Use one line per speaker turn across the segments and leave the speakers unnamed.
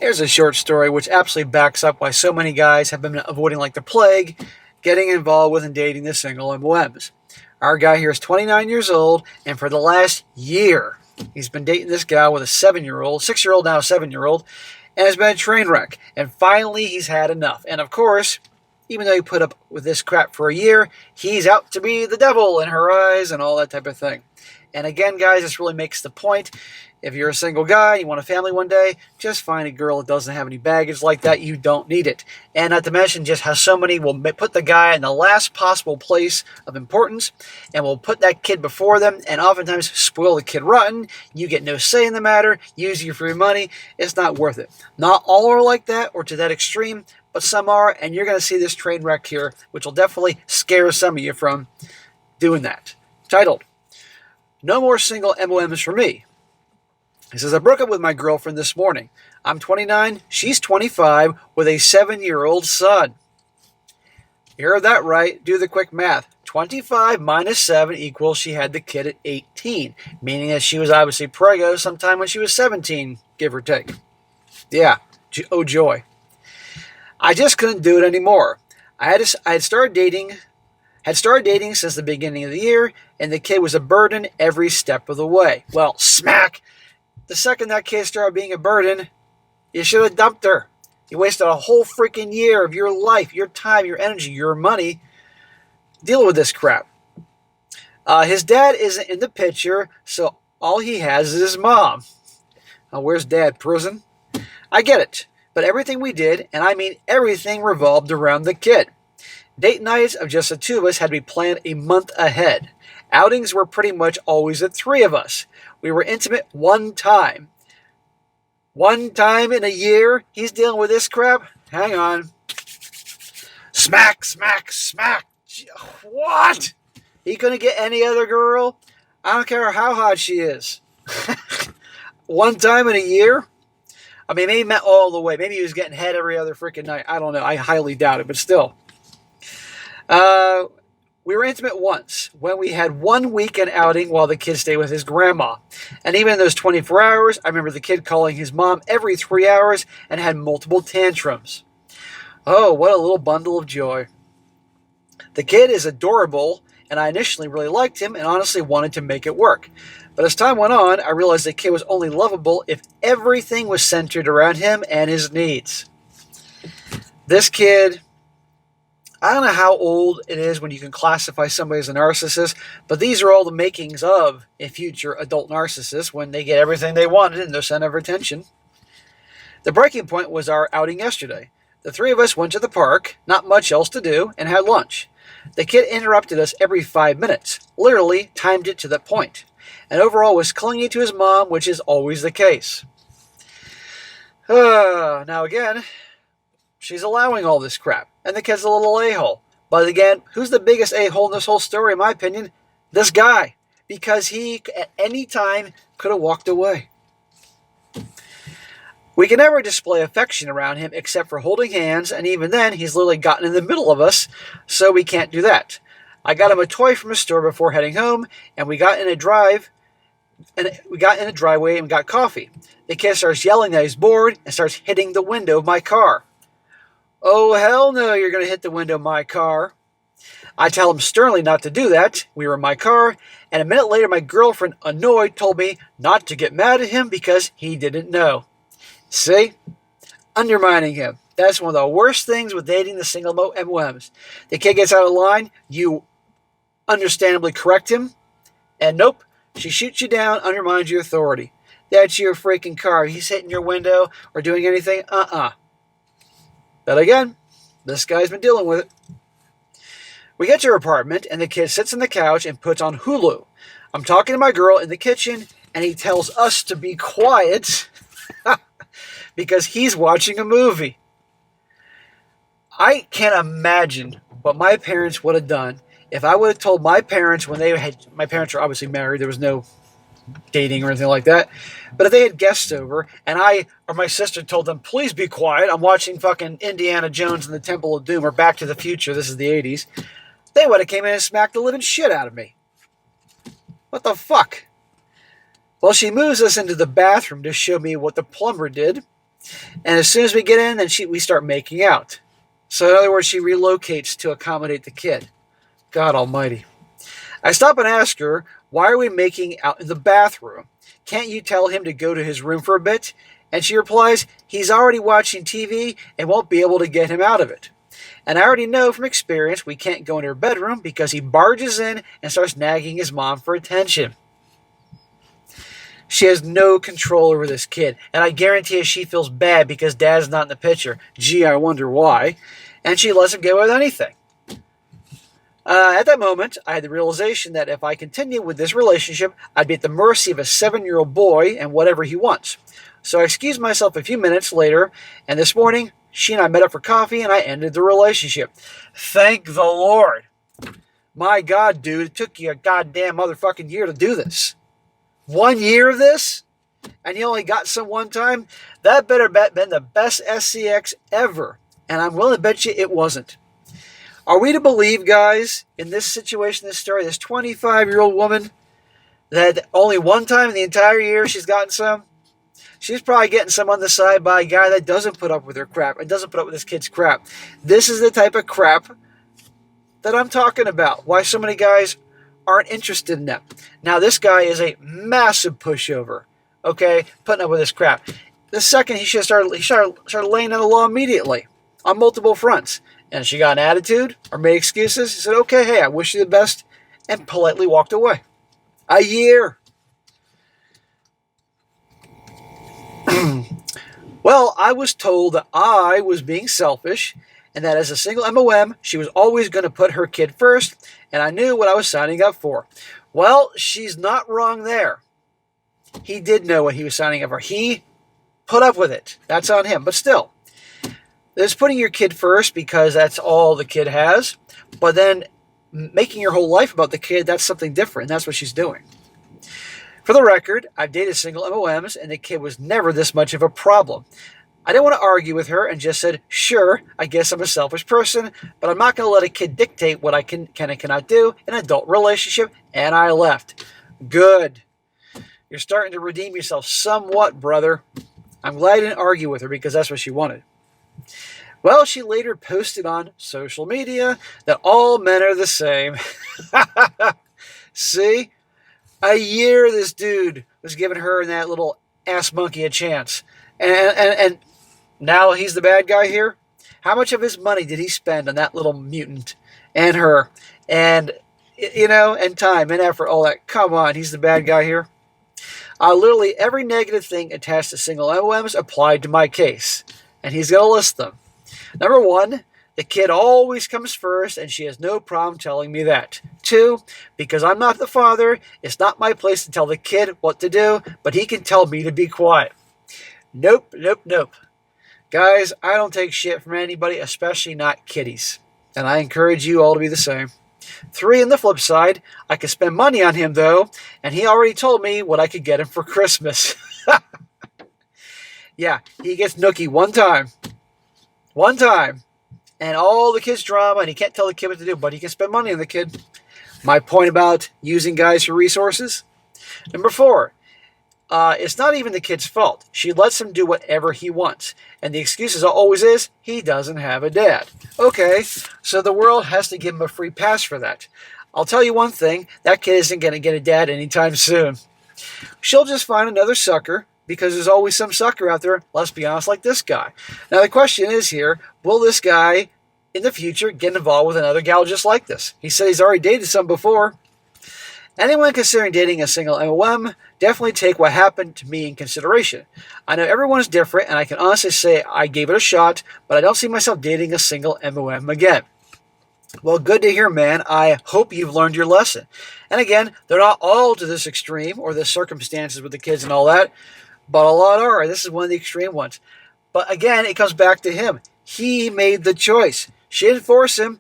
Here's a short story which absolutely backs up why so many guys have been avoiding like the plague getting involved with and dating the single MOMs. Our guy here is 29 years old, and for the last year, he's been dating this gal with a 7-year-old, 6-year-old now, 7-year-old, and has been a train wreck. And finally, he's had enough. And of course, even though he put up with this crap for a year, he's out to be the devil in her eyes and all that type of thing. And again, guys, this really makes the point. If you're a single guy, you want a family one day, just find a girl that doesn't have any baggage like that. You don't need it. And not to mention just how so many will put the guy in the last possible place of importance and will put that kid before them and oftentimes spoil the kid rotten. You get no say in the matter, use your free money. It's not worth it. Not all are like that or to that extreme, but some are, and you're going to see this train wreck here, which will definitely scare some of you from doing that. Titled, No More Single MOMs for Me. He says, I broke up with my girlfriend this morning. I'm 29, she's 25, with a 7-year-old son. You heard that right. Do the quick math. 25 minus 7 equals she had the kid at 18, meaning that she was obviously preggo sometime when she was 17, give or take. Yeah, oh joy. I just couldn't do it anymore. I had started dating since the beginning of the year, and the kid was a burden every step of the way. Well, smack! The second that kid started being a burden, you should have dumped her. You wasted a whole freaking year of your life, your time, your energy, your money dealing with this crap. His dad isn't in the picture, so all he has is his mom. Where's dad? Prison? I get it. But everything we did, and I mean everything, revolved around the kid. Date nights of just the two of us had to be planned a month ahead. Outings were pretty much always the three of us. We were intimate one time. One time in a year, he's dealing with this crap? Hang on. Smack, smack, smack. What? He couldn't get any other girl? I don't care how hot she is. One time in a year? I mean, maybe he meant all the way. Maybe he was getting head every other freaking night. I don't know. I highly doubt it, but still. We were intimate once when we had one weekend outing while the kid stayed with his grandma. And even in those 24 hours, I remember the kid calling his mom every 3 hours and had multiple tantrums. Oh, what a little bundle of joy. The kid is adorable, and I initially really liked him and honestly wanted to make it work. But as time went on, I realized the kid was only lovable if everything was centered around him and his needs. This kid, I don't know how old it is when you can classify somebody as a narcissist, but these are all the makings of a future adult narcissist when they get everything they wanted and their center of attention. The breaking point was our outing yesterday. The three of us went to the park, not much else to do, and had lunch. The kid interrupted us every 5 minutes, literally timed it to the point, and overall was clingy to his mom, which is always the case. Now again, she's allowing all this crap, and the kid's a little a-hole. But again, who's the biggest a-hole in this whole story, in my opinion? This guy. Because he, at any time, could have walked away. We can never display affection around him except for holding hands, and even then, he's literally gotten in the middle of us, so we can't do that. I got him a toy from a store before heading home, and we got in a driveway and got coffee. The kid starts yelling that he's bored and starts hitting the window of my car. Oh, hell no, you're going to hit the window of my car. I tell him sternly not to do that. We were in my car, and a minute later, my girlfriend, annoyed, told me not to get mad at him because he didn't know. See? Undermining him. That's one of the worst things with dating the single MOMs. The kid gets out of line, you understandably correct him, and nope, she shoots you down, undermines your authority. That's your freaking car. He's hitting your window or doing anything, But again, this guy's been dealing with it. We get to her apartment, and the kid sits on the couch and puts on Hulu. I'm talking to my girl in the kitchen, and he tells us to be quiet because he's watching a movie. I can't imagine what my parents would have done if I would have told my parents when my parents were obviously married, there was no dating or anything like that, but if they had guests over and I or my sister told them, please be quiet, I'm watching fucking Indiana Jones and the Temple of Doom or Back to the Future, this is the 80s, they would have came in and smacked the living shit out of me. What the fuck? Well, she moves us into the bathroom to show me what the plumber did. And as soon as we get in, then we start making out. So in other words, she relocates to accommodate the kid. God almighty. I stop and ask her, why are we making out in the bathroom? Can't you tell him to go to his room for a bit? And she replies, he's already watching TV and won't be able to get him out of it. And I already know from experience we can't go in her bedroom because he barges in and starts nagging his mom for attention. She has no control over this kid, and I guarantee you she feels bad because dad's not in the picture. Gee, I wonder why. And she lets him get away with anything. At that moment, I had the realization that if I continued with this relationship, I'd be at the mercy of a 7-year-old boy and whatever he wants. So I excused myself a few minutes later, and this morning, she and I met up for coffee, and I ended the relationship. Thank the Lord. My God, dude, it took you a goddamn motherfucking year to do this. 1 year of this? And you only got some one time? That better bet been the best SCX ever. And I'm willing to bet you it wasn't. Are we to believe, guys, in this situation, this story, this 25-year-old woman, that only one time in the entire year she's gotten some? She's probably getting some on the side by a guy that doesn't put up with her crap and doesn't put up with this kid's crap. This is the type of crap that I'm talking about. Why so many guys aren't interested in that. Now, this guy is a massive pushover, okay, putting up with this crap. The second he started laying down the law immediately on multiple fronts. And she got an attitude or made excuses. He said, okay, hey, I wish you the best, and politely walked away. A year. Well, I was told that I was being selfish and that as a single MOM, she was always going to put her kid first, and I knew what I was signing up for. Well, she's not wrong there. He did know what he was signing up for. He put up with it. That's on him. But still, there's putting your kid first because that's all the kid has, but then making your whole life about the kid, that's something different. That's what she's doing. For the record, I've dated single MOMs, and the kid was never this much of a problem. I didn't want to argue with her and just said, sure, I guess I'm a selfish person, but I'm not going to let a kid dictate what I can and cannot do in an adult relationship, and I left. Good. You're starting to redeem yourself somewhat, brother. I'm glad I didn't argue with her because that's what she wanted. Well, she later posted on social media that all men are the same. See? A year this dude was giving her and that little ass monkey a chance. And now he's the bad guy here? How much of his money did he spend on that little mutant and her? And, and time and effort, all that. Come on, he's the bad guy here? Literally every negative thing attached to single MOMs applied to my case. And he's going to list them. Number 1, the kid always comes first, and she has no problem telling me that. 2, because I'm not the father, it's not my place to tell the kid what to do, but he can tell me to be quiet. Nope. Guys, I don't take shit from anybody, especially not kiddies. And I encourage you all to be the same. 3, on the flip side, I could spend money on him, though, and he already told me what I could get him for Christmas. Yeah, he gets nookie one time. One time. And all the kid's drama, and he can't tell the kid what to do, but he can spend money on the kid. My point about using guys for resources? Number 4, it's not even the kid's fault. She lets him do whatever he wants. And the excuse always is, he doesn't have a dad. Okay, so the world has to give him a free pass for that. I'll tell you one thing, that kid isn't going to get a dad anytime soon. She'll just find another sucker, because there's always some sucker out there, let's be honest, like this guy. Now the question is here, will this guy in the future get involved with another gal just like this? He said he's already dated some before. Anyone considering dating a single MOM, definitely take what happened to me in consideration. I know everyone's different, and I can honestly say I gave it a shot, but I don't see myself dating a single MOM again. Well, good to hear, man. I hope you've learned your lesson. And again, they're not all to this extreme or the circumstances with the kids and all that, but a lot are. This is one of the extreme ones. But again, it comes back to him. He made the choice. She didn't force him.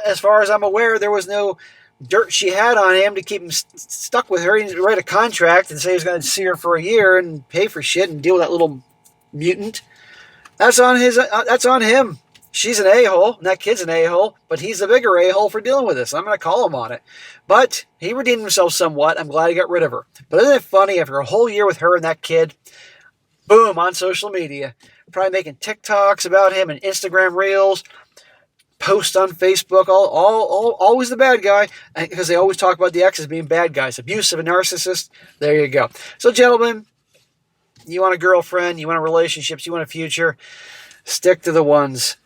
As far as I'm aware, there was no dirt she had on him to keep him stuck with her. He didn't write a contract and say he was going to see her for a year and pay for shit and deal with that little mutant. That's on him. She's an a-hole, and that kid's an a-hole, but he's the bigger a-hole for dealing with this. I'm going to call him on it. But he redeemed himself somewhat. I'm glad he got rid of her. But isn't it funny, after a whole year with her and that kid, boom, on social media. Probably making TikToks about him and Instagram reels, posts on Facebook, always the bad guy, because they always talk about the exes being bad guys, abusive and narcissist. There you go. So, gentlemen, you want a girlfriend, you want a relationship, you want a future, stick to the ones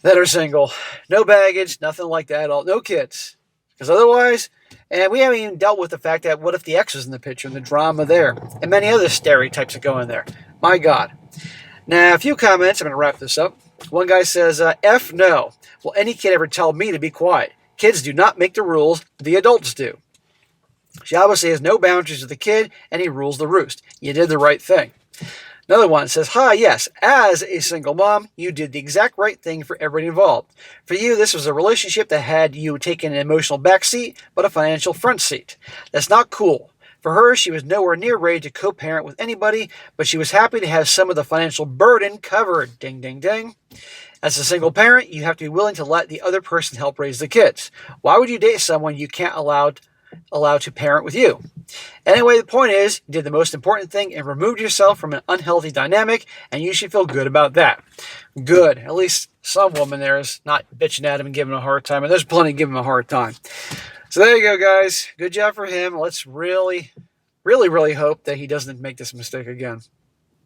that are single. No baggage, nothing like that at all. No kids. Because otherwise, and we haven't even dealt with the fact that what if the ex is in the picture and the drama there, and many other stereotypes that go in there. My God. Now, a few comments. I'm going to wrap this up. One guy says, F no. Will any kid ever tell me to be quiet? Kids do not make the rules. The adults do. She obviously has no boundaries with the kid, and he rules the roost. You did the right thing. Another one says, hi, yes, as a single mom, you did the exact right thing for everybody involved. For you, this was a relationship that had you taking an emotional back seat, but a financial front seat. That's not cool. For her, she was nowhere near ready to co-parent with anybody, but she was happy to have some of the financial burden covered. Ding, ding, ding. As a single parent, you have to be willing to let the other person help raise the kids. Why would you date someone you can't allow to parent with you? Anyway, the point is, you did the most important thing and removed yourself from an unhealthy dynamic, and you should feel good about that. Good. At least some woman there is not bitching at him and giving him a hard time, and there's plenty giving him a hard time. So there you go, guys. Good job for him. Let's really, really, really hope that he doesn't make this mistake again.